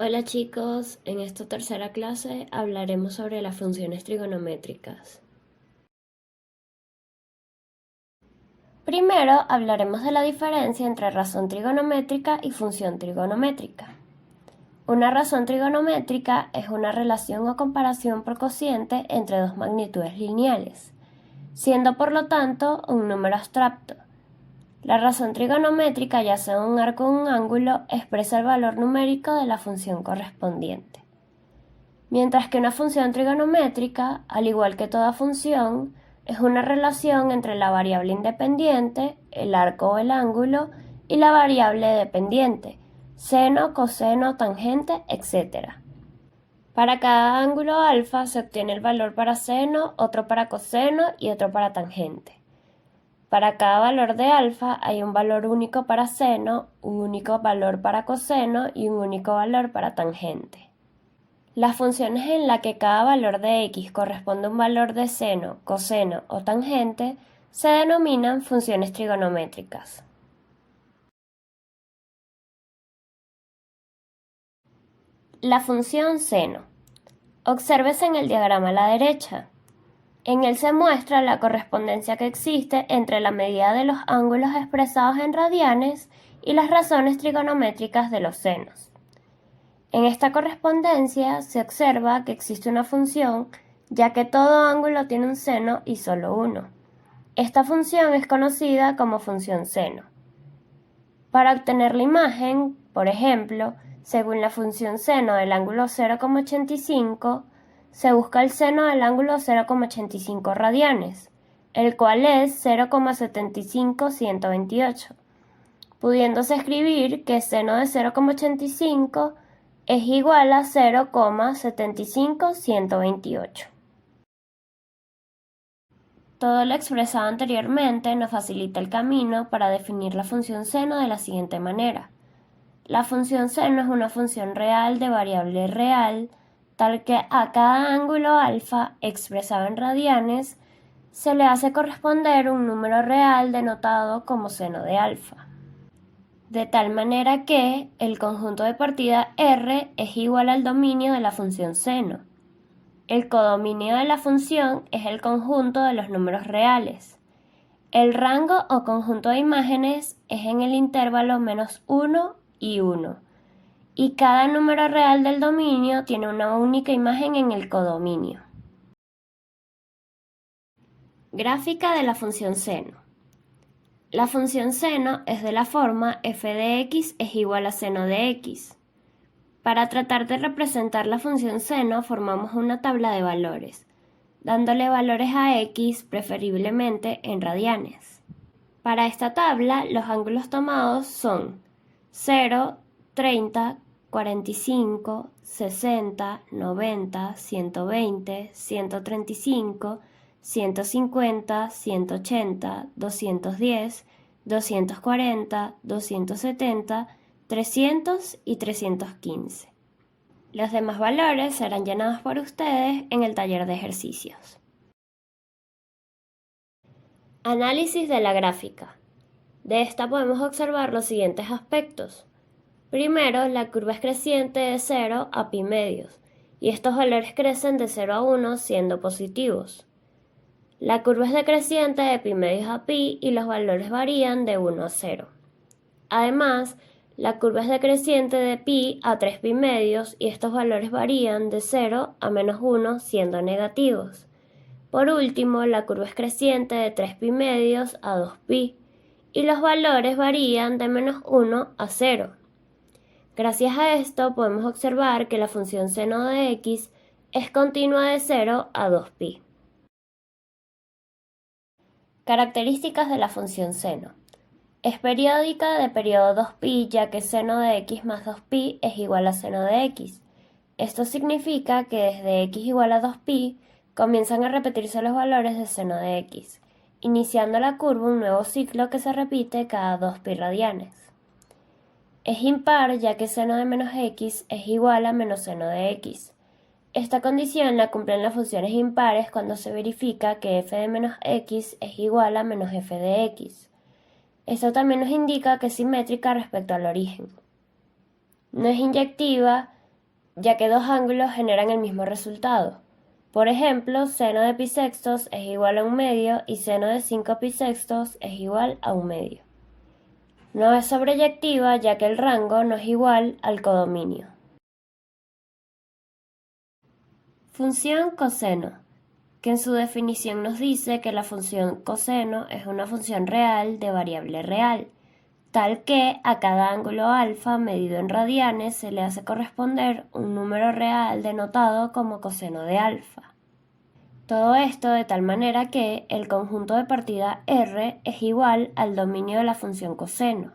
Hola chicos, en esta tercera clase hablaremos sobre las funciones trigonométricas. Primero hablaremos de la diferencia entre razón trigonométrica y función trigonométrica. Una razón trigonométrica es una relación o comparación por cociente entre dos magnitudes lineales, siendo por lo tanto un número abstracto. La razón trigonométrica, ya sea un arco o un ángulo, expresa el valor numérico de la función correspondiente. Mientras que una función trigonométrica, al igual que toda función, es una relación entre la variable independiente, el arco o el ángulo, y la variable dependiente, seno, coseno, tangente, etc. Para cada ángulo alfa se obtiene el valor para seno, otro para coseno y otro para tangente. Para cada valor de alfa hay un valor único para seno, un único valor para coseno y un único valor para tangente. Las funciones en las que cada valor de x corresponde a un valor de seno, coseno o tangente se denominan funciones trigonométricas. La función seno. Obsérvese en el diagrama a la derecha. En él se muestra la correspondencia que existe entre la medida de los ángulos expresados en radianes y las razones trigonométricas de los senos. En esta correspondencia se observa que existe una función, ya que todo ángulo tiene un seno y solo uno. Esta función es conocida como función seno. Para obtener la imagen, por ejemplo, según la función seno del ángulo 0,85, se busca el seno del ángulo 0,85 radianes, el cual es 0,75128, pudiéndose escribir que seno de 0,85 es igual a 0,75128. Todo lo expresado anteriormente nos facilita el camino para definir la función seno de la siguiente manera. La función seno es una función real de variable real, tal que a cada ángulo alfa expresado en radianes se le hace corresponder un número real denotado como seno de alfa. De tal manera que el conjunto de partida R es igual al dominio de la función seno. El codominio de la función es el conjunto de los números reales. El rango o conjunto de imágenes es en el intervalo -1 y 1. Y cada número real del dominio tiene una única imagen en el codominio. Gráfica de la función seno. La función seno es de la forma f de x es igual a seno de x. Para tratar de representar la función seno formamos una tabla de valores, dándole valores a x preferiblemente en radianes. Para esta tabla los ángulos tomados son 0, 30, 45, 60, 90, 120, 135, 150, 180, 210, 240, 270, 300 y 315. Los demás valores serán llenados por ustedes en el taller de ejercicios. Análisis de la gráfica. De esta podemos observar los siguientes aspectos. Primero, la curva es creciente de 0 a pi medios, y estos valores crecen de 0 a 1 siendo positivos. La curva es decreciente de pi medios a pi y los valores varían de 1 a 0. Además, la curva es decreciente de pi a 3 pi medios y estos valores varían de 0 a -1 siendo negativos. Por último, la curva es creciente de 3 pi medios a 2 pi y los valores varían de -1 a 0. Gracias a esto podemos observar que la función seno de x es continua de 0 a 2 pi. Características de la función seno. Es periódica de periodo 2π, ya que seno de x más 2π es igual a seno de x. Esto significa que desde x igual a 2π comienzan a repetirse los valores de seno de x, iniciando la curva un nuevo ciclo que se repite cada 2π radianes. Es impar, ya que seno de menos x es igual a menos seno de x. Esta condición la cumplen las funciones impares cuando se verifica que f de menos x es igual a menos f de x. Esto también nos indica que es simétrica respecto al origen. No es inyectiva, ya que dos ángulos generan el mismo resultado. Por ejemplo, seno de pi sextos es igual a 1/2 y seno de 5 pi sextos es igual a 1/2. No es sobreyectiva ya que el rango no es igual al codominio. Función coseno, que en su definición nos dice que la función coseno es una función real de variable real, tal que a cada ángulo alfa medido en radianes se le hace corresponder un número real denotado como coseno de alfa. Todo esto de tal manera que el conjunto de partida R es igual al dominio de la función coseno.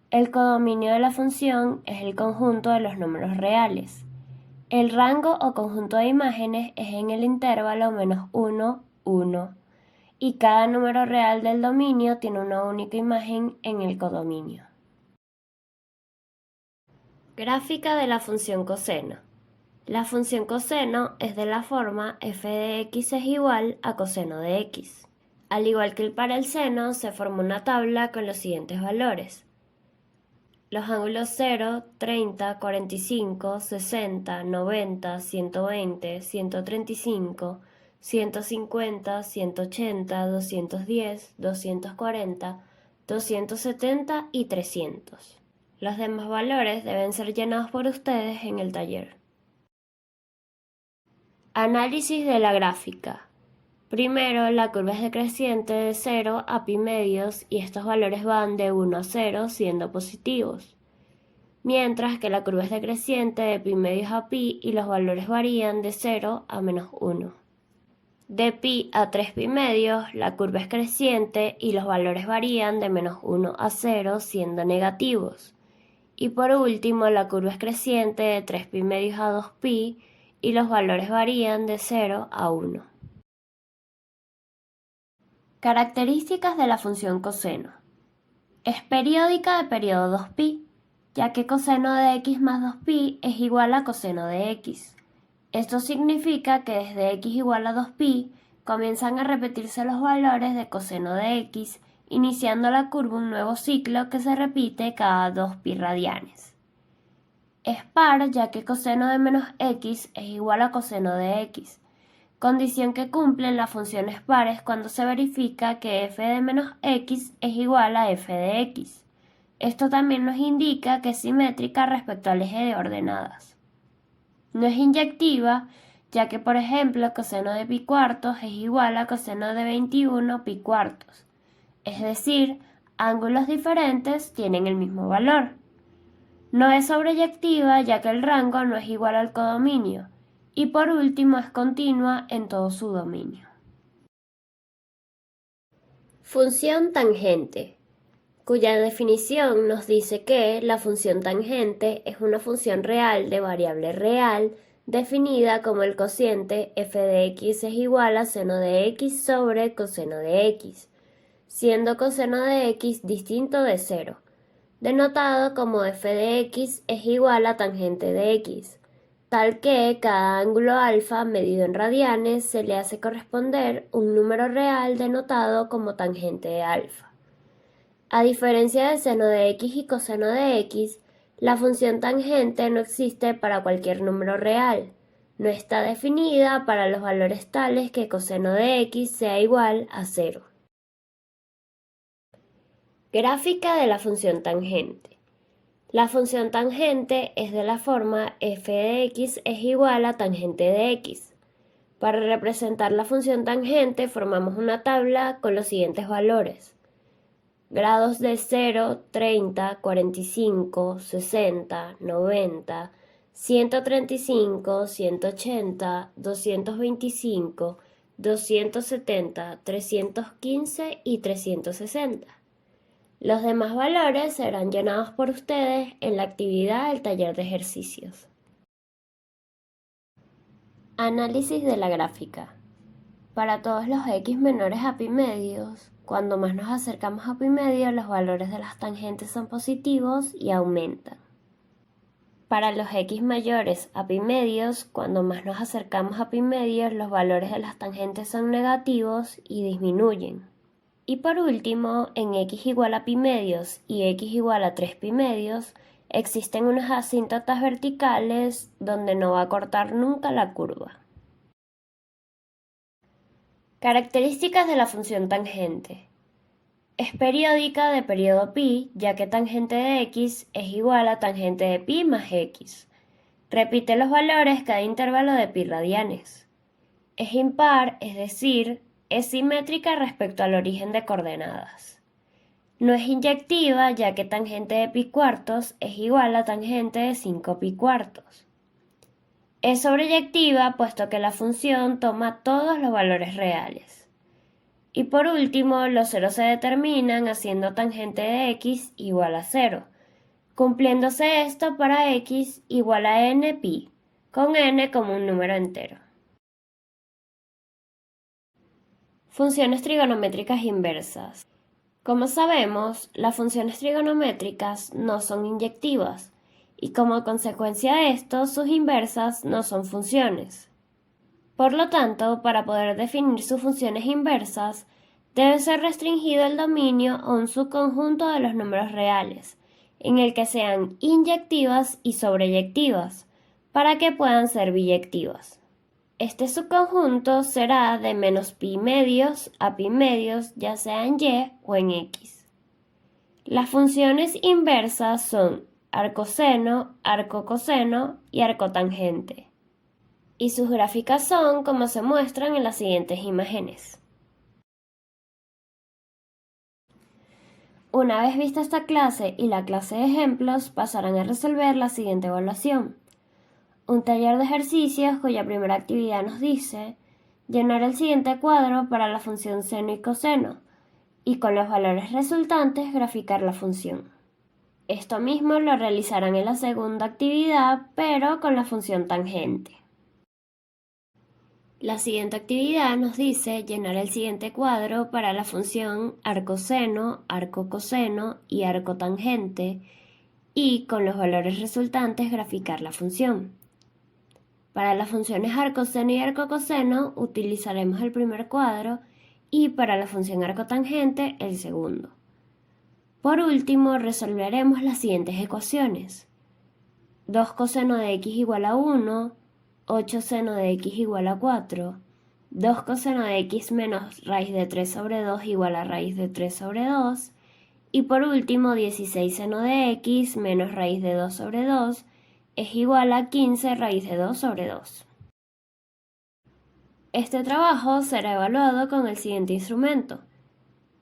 El codominio de la función es el conjunto de los números reales. El rango o conjunto de imágenes es en el intervalo -1, 1, y cada número real del dominio tiene una única imagen en el codominio. Gráfica de la función coseno. La función coseno es de la forma f de x es igual a coseno de x. Al igual que para el seno, se forma una tabla con los siguientes valores. Los ángulos 0, 30, 45, 60, 90, 120, 135, 150, 180, 210, 240, 270 y 300. Los demás valores deben ser llenados por ustedes en el taller. Análisis de la gráfica. Primero, la curva es decreciente de 0 a pi medios y estos valores van de 1 a 0 siendo positivos, mientras que la curva es decreciente de pi medios a pi y los valores varían de 0 a -1. De pi a 3 pi medios, la curva es creciente y los valores varían de -1 a 0 siendo negativos. Y por último, la curva es creciente de 3 pi medios a 2 pi y los valores varían de 0 a 1. Características de la función coseno. Es periódica de periodo 2π, ya que coseno de x más 2π es igual a coseno de x. Esto significa que desde x igual a 2π comienzan a repetirse los valores de coseno de x, iniciando la curva un nuevo ciclo que se repite cada 2π radianes. Es par ya que coseno de menos x es igual a coseno de x, condición que cumplen las funciones pares cuando se verifica que f de menos x es igual a f de x. Esto también nos indica que es simétrica respecto al eje de ordenadas. No es inyectiva, ya que por ejemplo coseno de pi cuartos es igual a coseno de 21 pi cuartos. Es decir, ángulos diferentes tienen el mismo valor. No es sobreyectiva, ya que el rango no es igual al codominio. Y por último es continua en todo su dominio. Función tangente, cuya definición nos dice que la función tangente es una función real de variable real definida como el cociente f de x es igual a seno de x sobre coseno de x, siendo coseno de x distinto de 0, denotado como f de x es igual a tangente de x, tal que cada ángulo alfa medido en radianes se le hace corresponder un número real denotado como tangente de alfa. A diferencia de seno de x y coseno de x, la función tangente no existe para cualquier número real. No está definida para los valores tales que coseno de x sea igual a 0. Gráfica de la función tangente. La función tangente es de la forma f de x es igual a tangente de x. Para representar la función tangente formamos una tabla con los siguientes valores. Grados de 0, 30, 45, 60, 90, 135, 180, 225, 270, 315 y 360. Los demás valores serán llenados por ustedes en la actividad del taller de ejercicios. Análisis de la gráfica. Para todos los x menores a pi medios, cuando más nos acercamos a pi medio, los valores de las tangentes son positivos y aumentan. Para los x mayores a pi medios, cuando más nos acercamos a pi medios, los valores de las tangentes son negativos y disminuyen. Y por último, en x igual a pi medios y x igual a 3 pi medios, Existen unas asíntotas verticales donde no va a cortar nunca la curva. Características de la función tangente. Es periódica de periodo pi, ya que tangente de x es igual a tangente de pi más x. Repite los valores cada intervalo de pi radianes. Es impar, es decir, es simétrica respecto al origen de coordenadas. No es inyectiva, ya que tangente de pi cuartos es igual a tangente de 5 pi cuartos. Es sobreyectiva, puesto que la función toma todos los valores reales. Y por último, los ceros se determinan haciendo tangente de x igual a 0, cumpliéndose esto para x igual a n pi, con n como un número entero. Funciones trigonométricas inversas. Como sabemos, las funciones trigonométricas no son inyectivas, y como consecuencia de esto, sus inversas no son funciones. Por lo tanto, para poder definir sus funciones inversas, debe ser restringido el dominio a un subconjunto de los números reales, en el que sean inyectivas y sobreyectivas, para que puedan ser biyectivas. Este subconjunto será de menos pi medios a pi medios, ya sea en y o en x. Las funciones inversas son arcoseno, arcocoseno y arcotangente. Y sus gráficas son como se muestran en las siguientes imágenes. Una vez vista esta clase y la clase de ejemplos, pasarán a resolver la siguiente evaluación. Un taller de ejercicios cuya primera actividad nos dice llenar el siguiente cuadro para la función seno y coseno y con los valores resultantes graficar la función. Esto mismo lo realizarán en la segunda actividad, pero con la función tangente. La siguiente actividad nos dice llenar el siguiente cuadro para la función arcoseno, arcocoseno y arcotangente y con los valores resultantes graficar la función. Para las funciones arcoseno y arcocoseno utilizaremos el primer cuadro y para la función arcotangente el segundo. Por último, resolveremos las siguientes ecuaciones. 2 coseno de x igual a 1, 8 seno de x igual a 4, 2 coseno de x menos raíz de 3 sobre 2 igual a raíz de 3 sobre 2, y por último 16 seno de x menos raíz de 2 sobre 2 es igual a 15 raíz de 2 sobre 2. Este trabajo será evaluado con el siguiente instrumento: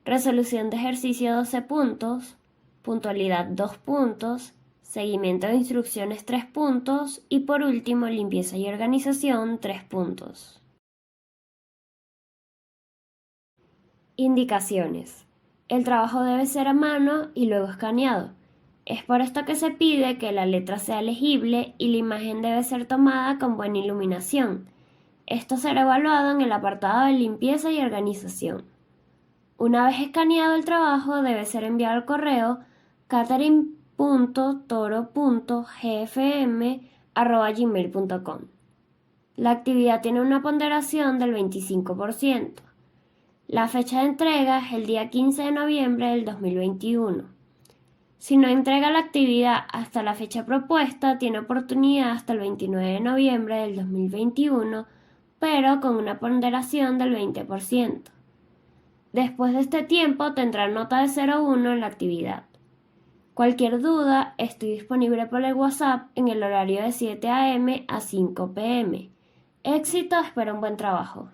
resolución de ejercicio 12 puntos, puntualidad 2 puntos, seguimiento de instrucciones 3 puntos y por último limpieza y organización 3 puntos. Indicaciones. El trabajo debe ser a mano y luego escaneado. Es por esto que se pide que la letra sea legible y la imagen debe ser tomada con buena iluminación. Esto será evaluado en el apartado de limpieza y organización. Una vez escaneado el trabajo debe ser enviado al correo catherine.toro.gfm@gmail.com. La actividad tiene una ponderación del 25%. La fecha de entrega es el día 15 de noviembre del 2021. Si no entrega la actividad hasta la fecha propuesta, tiene oportunidad hasta el 29 de noviembre del 2021, pero con una ponderación del 20%. Después de este tiempo tendrá nota de 0,1 en la actividad. Cualquier duda, estoy disponible por el WhatsApp en el horario de 7 a.m. a 5 p.m. Éxito, espero un buen trabajo.